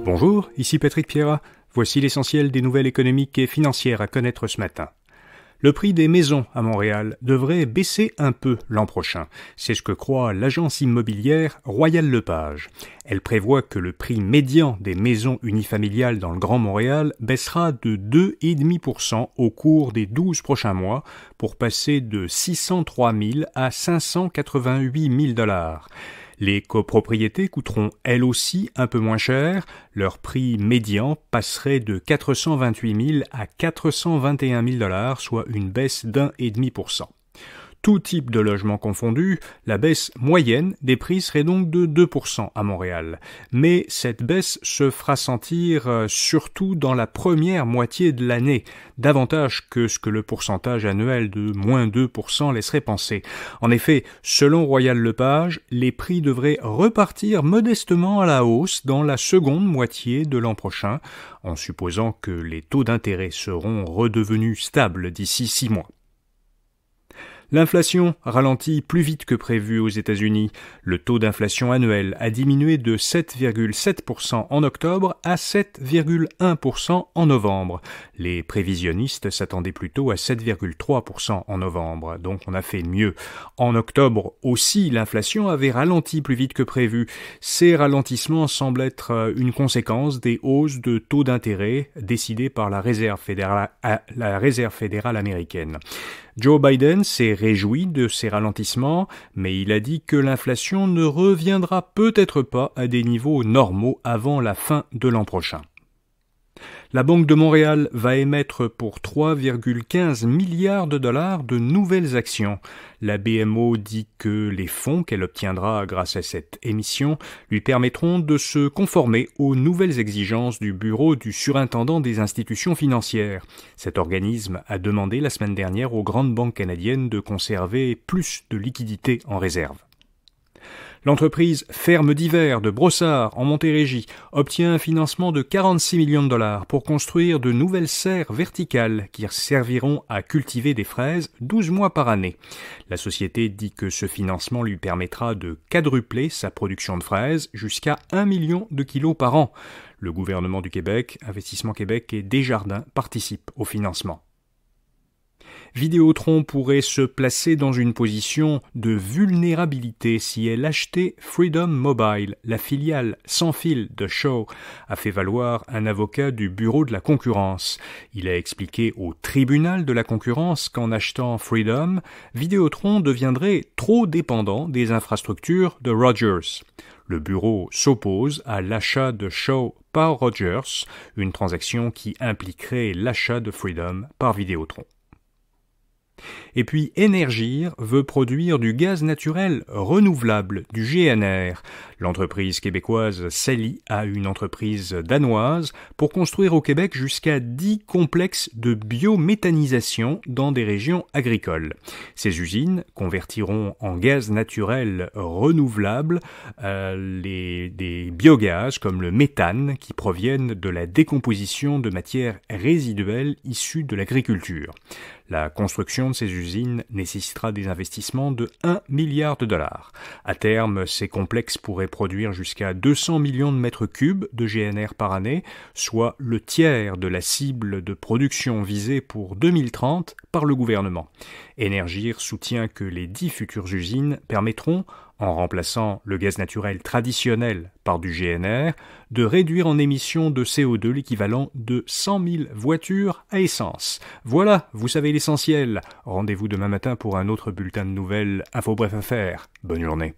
Bonjour, ici Patrick Pierrat. Voici l'essentiel des nouvelles économiques et financières à connaître ce matin. Le prix des maisons à Montréal devrait baisser un peu l'an prochain. C'est ce que croit l'agence immobilière Royal Lepage. Elle prévoit que le prix médian des maisons unifamiliales dans le Grand Montréal baissera de 2,5% au cours des 12 prochains mois pour passer de 603 000 à 588 000 $. Les copropriétés coûteront elles aussi un peu moins cher. Leur prix médian passerait de 428 000 à 421 000 $, soit une baisse d'1,5%. Tout type de logement confondu, la baisse moyenne des prix serait donc de 2% à Montréal. Mais cette baisse se fera sentir surtout dans la première moitié de l'année, davantage que ce que le pourcentage annuel de moins 2% laisserait penser. En effet, selon Royal Lepage, les prix devraient repartir modestement à la hausse dans la seconde moitié de l'an prochain, en supposant que les taux d'intérêt seront redevenus stables d'ici 6 mois. L'inflation ralentit plus vite que prévu aux États-Unis. Le taux d'inflation annuel a diminué de 7,7% en octobre à 7,1% en novembre. Les prévisionnistes s'attendaient plutôt à 7,3% en novembre, donc on a fait mieux. En octobre aussi, l'inflation avait ralenti plus vite que prévu. Ces ralentissements semblent être une conséquence des hausses de taux d'intérêt décidées par la Réserve fédérale américaine. Joe Biden s'est réjoui de ces ralentissements, mais il a dit que l'inflation ne reviendra peut-être pas à des niveaux normaux avant la fin de l'an prochain. La Banque de Montréal va émettre pour 3,15 milliards de dollars de nouvelles actions. La BMO dit que les fonds qu'elle obtiendra grâce à cette émission lui permettront de se conformer aux nouvelles exigences du Bureau du surintendant des institutions financières. Cet organisme a demandé la semaine dernière aux grandes banques canadiennes de conserver plus de liquidités en réserve. L'entreprise Ferme d'hiver de Brossard, en Montérégie, obtient un financement de 46 millions de dollars pour construire de nouvelles serres verticales qui serviront à cultiver des fraises 12 mois par année. La société dit que ce financement lui permettra de quadrupler sa production de fraises jusqu'à 1 million de kilos par an. Le gouvernement du Québec, Investissement Québec et Desjardins participent au financement. Vidéotron pourrait se placer dans une position de vulnérabilité si elle achetait Freedom Mobile, la filiale sans fil de Shaw, a fait valoir un avocat du Bureau de la concurrence. Il a expliqué au tribunal de la concurrence qu'en achetant Freedom, Vidéotron deviendrait trop dépendant des infrastructures de Rogers. Le bureau s'oppose à l'achat de Shaw par Rogers, une transaction qui impliquerait l'achat de Freedom par Vidéotron. Et puis Énergir veut produire du gaz naturel renouvelable, du GNR. L'entreprise québécoise s'allie à une entreprise danoise pour construire au Québec jusqu'à 10 complexes de biométhanisation dans des régions agricoles. Ces usines convertiront en gaz naturel renouvelable des biogaz comme le méthane qui proviennent de la décomposition de matières résiduelles issues de l'agriculture. La construction de ces usines nécessitera des investissements de 1 milliard de dollars. À terme, ces complexes pourraient produire jusqu'à 200 millions de mètres cubes de GNR par année, soit le tiers de la cible de production visée pour 2030 par le gouvernement. Énergir soutient que les 10 futures usines permettront, en remplaçant le gaz naturel traditionnel par du GNR, de réduire en émissions de CO2 l'équivalent de 100 000 voitures à essence. Voilà, vous savez l'essentiel. Rendez-vous demain matin pour un autre bulletin de nouvelles Info Bref Affaires. Bonne journée.